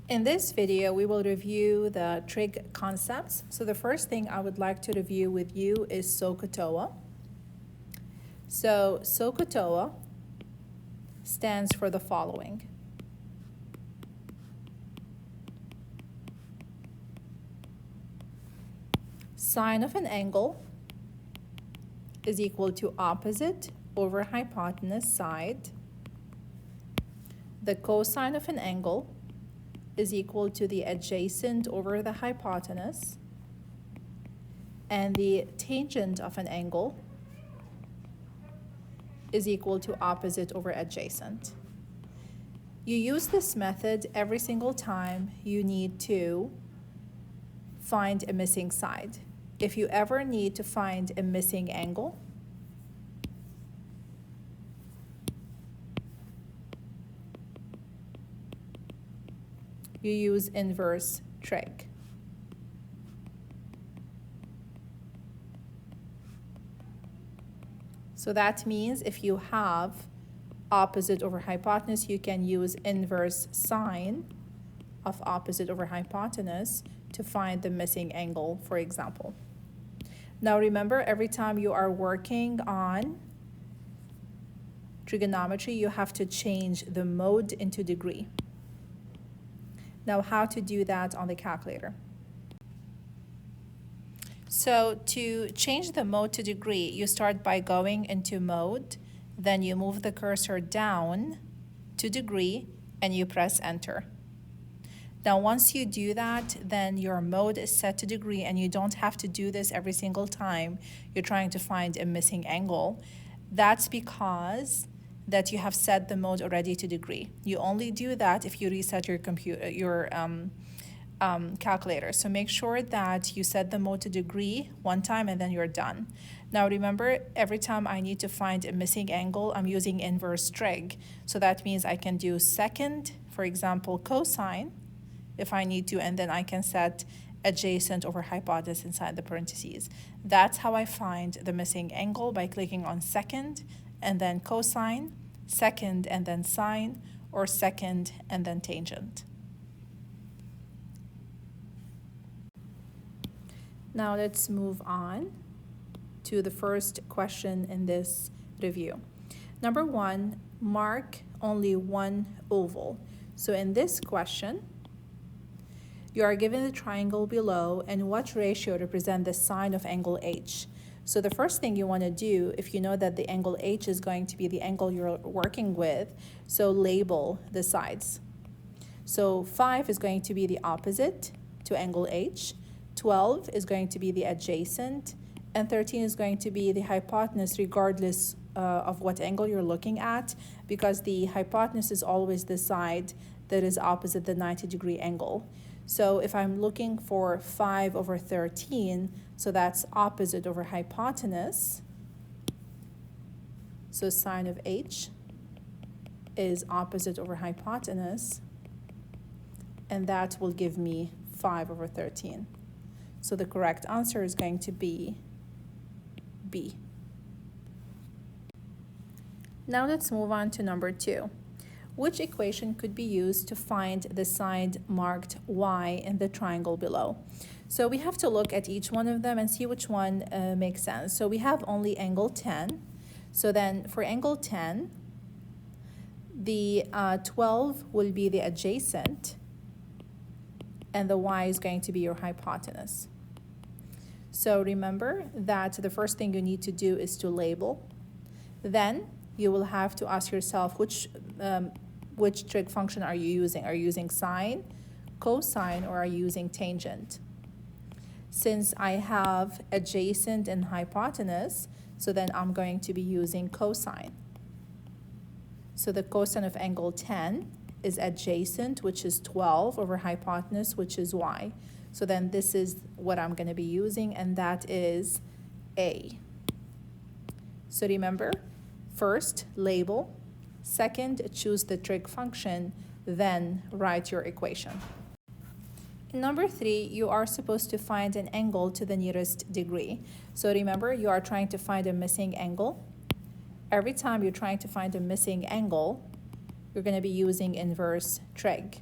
In this video, we will review the trig concepts. So the first thing I would like to review with you is SOHCAHTOA. So SOHCAHTOA stands for the following. Sine of an angle is equal to opposite over hypotenuse side. The cosine of an angle is equal to the adjacent over the hypotenuse, and the tangent of an angle is equal to opposite over adjacent. You use this method every single time you need to find a missing side. If you ever need to find a missing angle, you use inverse trig. So that means if you have opposite over hypotenuse, you can use inverse sine of opposite over hypotenuse to find the missing angle, for example. Now remember, every time you are working on trigonometry, you have to change the mode into degree. Now, how to do that on the calculator? So to change the mode to degree, you start by going into mode, then you move the cursor down to degree, and you press enter. Now, once you do that, then your mode is set to degree, and you don't have to do this every single time you're trying to find a missing angle. That's because that you have set the mode already to degree. You only do that if you reset your calculator. So make sure that you set the mode to degree one time and then you're done. Now remember, every time I need to find a missing angle, I'm using inverse trig. So that means I can do second, for example, cosine, if I need to, and then I can set adjacent over hypotenuse inside the parentheses. That's how I find the missing angle, by clicking on second and then cosine, second and then sine, or second and then tangent. Now let's move on to the first question in this review. Number one, mark only one oval. So in this question, you are given the triangle below and what ratio represents the sine of angle H. So the first thing you want to do, if you know that the angle H is going to be the angle you're working with, so label the sides. So 5 is going to be the opposite to angle H, 12 is going to be the adjacent, and 13 is going to be the hypotenuse regardless of what angle you're looking at, because the hypotenuse is always the side that is opposite the 90-degree angle. So if I'm looking for 5 over 13, so that's opposite over hypotenuse. So sine of H is opposite over hypotenuse, and that will give me 5 over 13. So the correct answer is going to be B. Now let's move on to number 2. Which equation could be used to find the side marked Y in the triangle below? So we have to look at each one of them and see which one makes sense. So we have only angle 10. So then for angle 10, the 12 will be the adjacent, and the Y is going to be your hypotenuse. So remember that the first thing you need to do is to label. Then you will have to ask yourself which trig function are you using? Are you using sine, cosine, or are you using tangent? Since I have adjacent and hypotenuse, so then I'm going to be using cosine. So the cosine of angle 10 is adjacent, which is 12, over hypotenuse, which is Y. So then this is what I'm going to be using, and that is A. So remember, first label, second choose the trig function, then write your equation. In number 3, you are supposed to find an angle to the nearest degree. So remember, you are trying to find a missing angle. Every time you're trying to find a missing angle, you're going to be using inverse trig.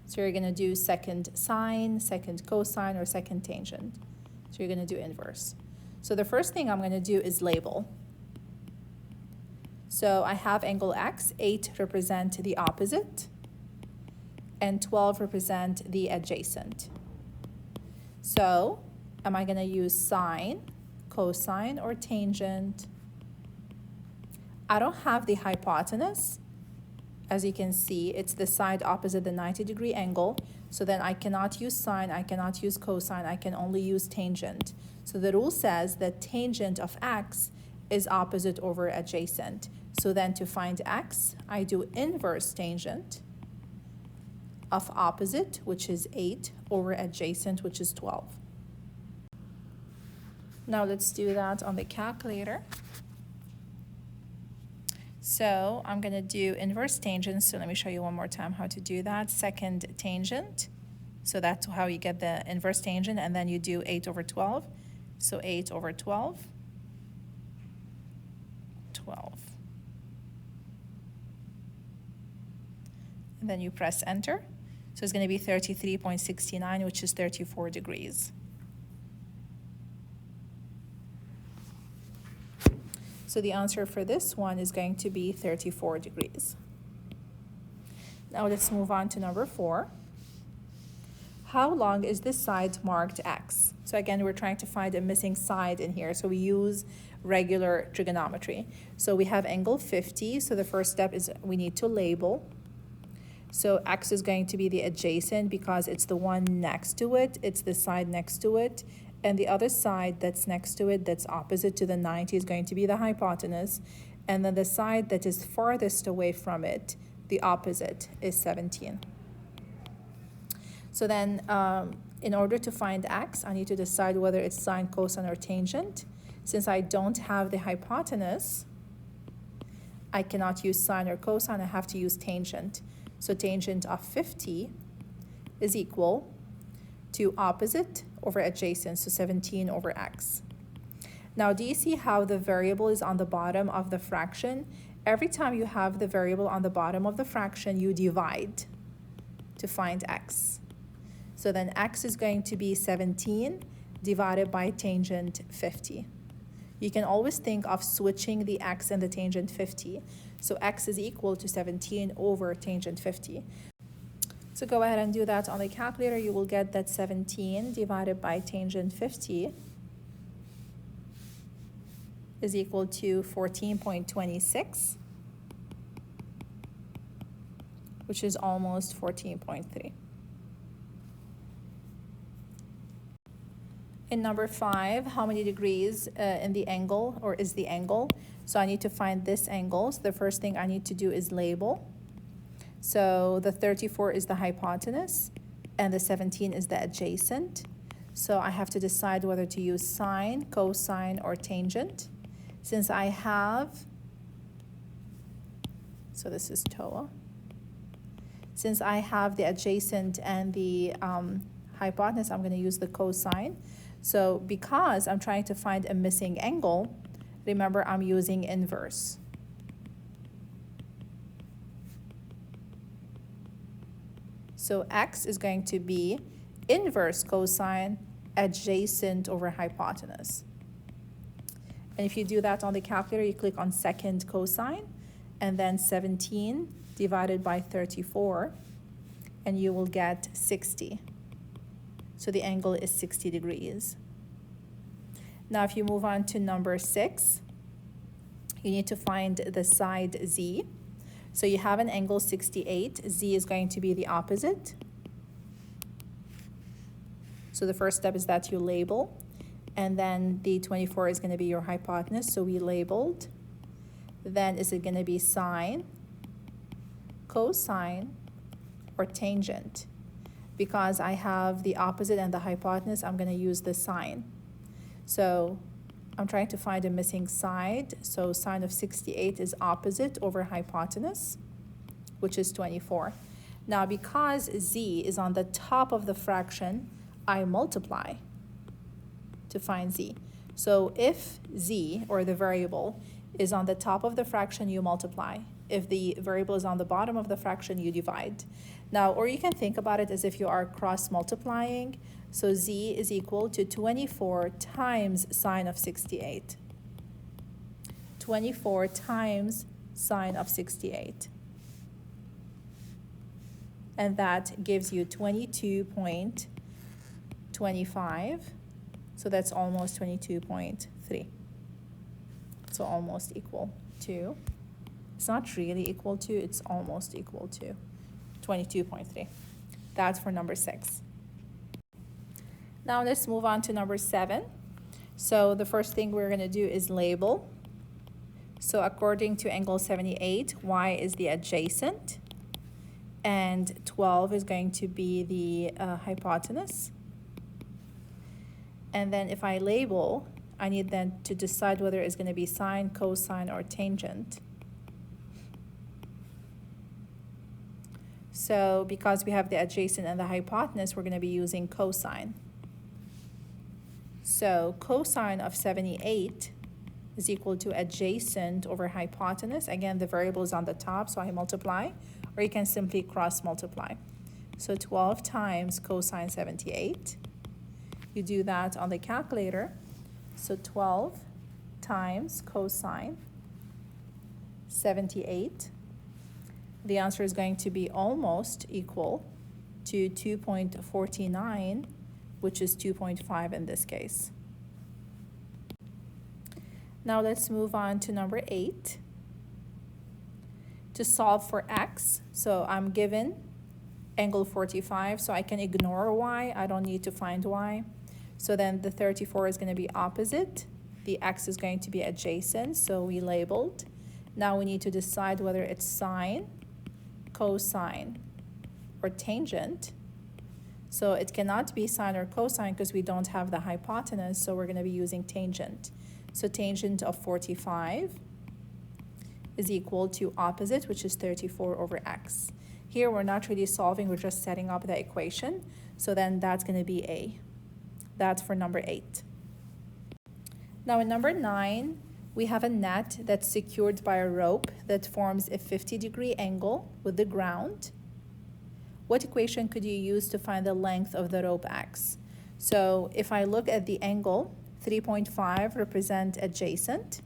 So you're going to do second sine, second cosine, or second tangent. So you're going to do inverse. So the first thing I'm going to do is label. So I have angle x, 8 represent the opposite, and 12 represent the adjacent. So am I going to use sine, cosine, or tangent? I don't have the hypotenuse. As you can see, it's the side opposite the 90-degree angle. So then I cannot use sine, I cannot use cosine, I can only use tangent. So the rule says that tangent of x is opposite over adjacent. So then to find x, I do inverse tangent of opposite, which is 8, over adjacent, which is 12. Now let's do that on the calculator. So I'm going to do inverse tangent. So let me show you one more time how to do that. Second tangent. So that's how you get the inverse tangent. And then you do 8 over 12. So 8 over 12. 12. And then you press enter. So it's going to be 33.69, which is 34 degrees. So the answer for this one is going to be 34 degrees. Now let's move on to number 4. How long is this side marked x? So again, we're trying to find a missing side in here. So we use regular trigonometry. So we have angle 50. So the first step is we need to label. So x is going to be the adjacent because it's the one next to it. It's the side next to it. And the other side that's next to it, that's opposite to the 90, is going to be the hypotenuse. And then the side that is farthest away from it, the opposite, is 17. So then in order to find x, I need to decide whether it's sine, cosine, or tangent. Since I don't have the hypotenuse, I cannot use sine or cosine. I have to use tangent. So tangent of 50 is equal to opposite over adjacent, so 17 over x. Now, do you see how the variable is on the bottom of the fraction? Every time you have the variable on the bottom of the fraction, you divide to find x. So then x is going to be 17 divided by tangent 50. You can always think of switching the x and the tangent 50. So x is equal to 17 over tangent 50. So go ahead and do that on the calculator. You will get that 17 divided by tangent 50 is equal to 14.26, which is almost 14.3. In number 5, how many degrees in the angle, or is the angle? So I need to find this angle. So the first thing I need to do is label. So the 34 is the hypotenuse, and the 17 is the adjacent. So I have to decide whether to use sine, cosine, or tangent. Since I have, so this is TOA. Since I have the adjacent and the hypotenuse, I'm going to use the cosine. So because I'm trying to find a missing angle, remember I'm using inverse. So x is going to be inverse cosine adjacent over hypotenuse. And if you do that on the calculator, you click on second cosine, and then 17 divided by 34, and you will get 60. So the angle is 60 degrees. Now if you move on to number 6, you need to find the side z. So you have an angle 68. Z is going to be the opposite. So the first step is that you label. And then the 24 is going to be your hypotenuse. So we labeled. Then is it going to be sine, cosine, or tangent? Because I have the opposite and the hypotenuse, I'm going to use the sine. So I'm trying to find a missing side. So sine of 68 is opposite over hypotenuse, which is 24. Now because z is on the top of the fraction, I multiply to find z. So if z, or the variable, is on the top of the fraction, you multiply. If the variable is on the bottom of the fraction, you divide. Now, or you can think about it as if you are cross multiplying. So z is equal to 24 times sine of 68. 24 times sine of 68. And that gives you 22.25. So that's almost 22.3. So almost equal to, it's not really equal to, it's almost equal to 22.3. That's for number 6. Now let's move on to number 7. So the first thing we're going to do is label. So according to angle 78, y is the adjacent, and 12 is going to be the hypotenuse. And then if I label, I need then to decide whether it's going to be sine, cosine, or tangent. So because we have the adjacent and the hypotenuse, we're going to be using cosine. So cosine of 78 is equal to adjacent over hypotenuse. Again, the variable is on the top, so I multiply, or you can simply cross multiply. So 12 times cosine 78. You do that on the calculator. So 12 times cosine 78. The answer is going to be almost equal to 2.49, which is 2.5 in this case. Now let's move on to number 8. To solve for x, so I'm given angle 45, so I can ignore y. I don't need to find y. So then the 34 is going to be opposite. The x is going to be adjacent, so we labeled. Now we need to decide whether it's sine, cosine, or tangent. So it cannot be sine or cosine because we don't have the hypotenuse, so we're going to be using tangent. So tangent of 45 is equal to opposite, which is 34 over x. Here we're not really solving, we're just setting up the equation. So then that's going to be A. That's for number 8. Now in number 9, we have a net that's secured by a rope that forms a 50-degree angle with the ground. What equation could you use to find the length of the rope x? So if I look at the angle, 3.5 represent adjacent,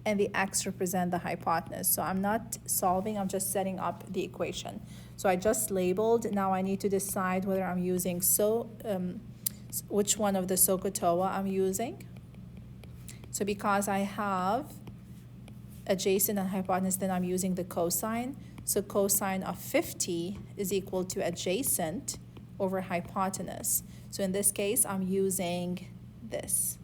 and the x represent the hypotenuse. So I'm not solving, I'm just setting up the equation. So I just labeled. Now I need to decide whether I'm using which one of the SOHCAHTOA I'm using. So because I have adjacent and hypotenuse, then I'm using the cosine. So cosine of 50 is equal to adjacent over hypotenuse. So in this case, I'm using this.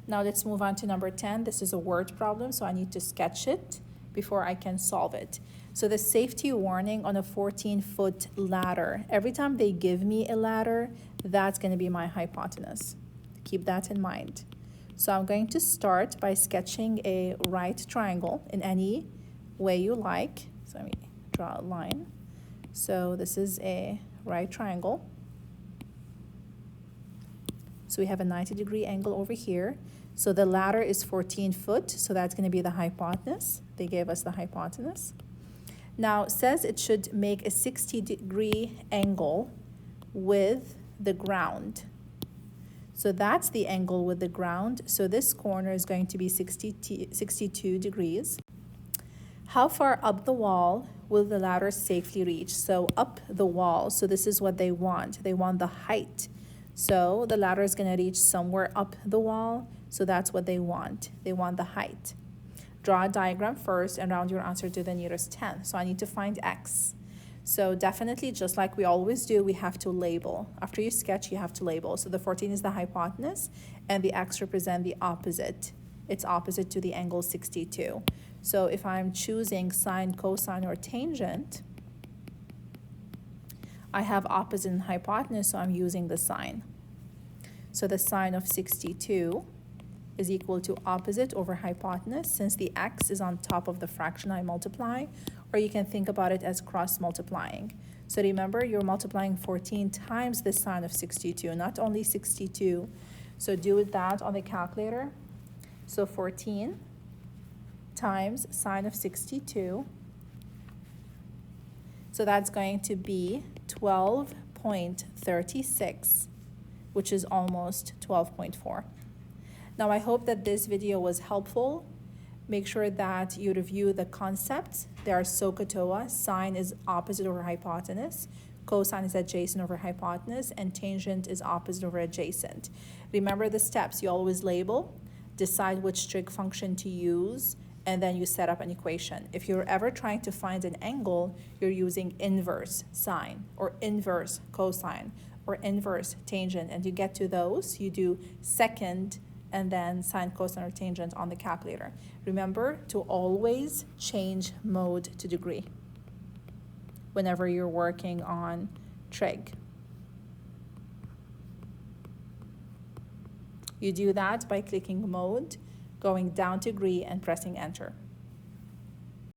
Now let's move on to number 10. This is a word problem, so I need to sketch it before I can solve it. So the safety warning on a 14-foot ladder. Every time they give me a ladder, that's going to be my hypotenuse. Keep that in mind. So I'm going to start by sketching a right triangle in any way you like. So let me draw a line. So this is a right triangle. So we have a 90-degree angle over here. So the ladder is 14 foot, so that's going to be the hypotenuse. They gave us the hypotenuse. Now it says it should make a 60-degree angle with the ground. So that's the angle with the ground. So this corner is going to be 62 degrees. How far up the wall will the ladder safely reach? So up the wall, so this is what they want. They want the height. So the ladder is going to reach somewhere up the wall. So that's what they want. They want the height. Draw a diagram first and round your answer to the nearest 10. So I need to find x. So definitely, just like we always do, we have to label. After you sketch, you have to label. So the 14 is the hypotenuse, and the x represent the opposite. It's opposite to the angle 62. So if I'm choosing sine, cosine, or tangent, I have opposite and hypotenuse, so I'm using the sine. So the sine of 62 is equal to opposite over hypotenuse. Since the x is on top of the fraction, I multiply, or you can think about it as cross multiplying. So remember, you're multiplying 14 times the sine of 62, not only 62. So do that on the calculator. So 14 times sine of 62. So that's going to be 12.36, which is almost 12.4. Now I hope that this video was helpful. Make sure that you review the concepts. They are SOHCAHTOA. Sine is opposite over hypotenuse. Cosine is adjacent over hypotenuse, and tangent is opposite over adjacent. Remember the steps. You always label, decide which trig function to use, and then you set up an equation. If you're ever trying to find an angle, you're using inverse sine, or inverse cosine, or inverse tangent, and you get to those, you do second and then sine, cosine, or tangent on the calculator. Remember to always change mode to degree whenever you're working on trig. You do that by clicking mode, going down to degree, and pressing enter.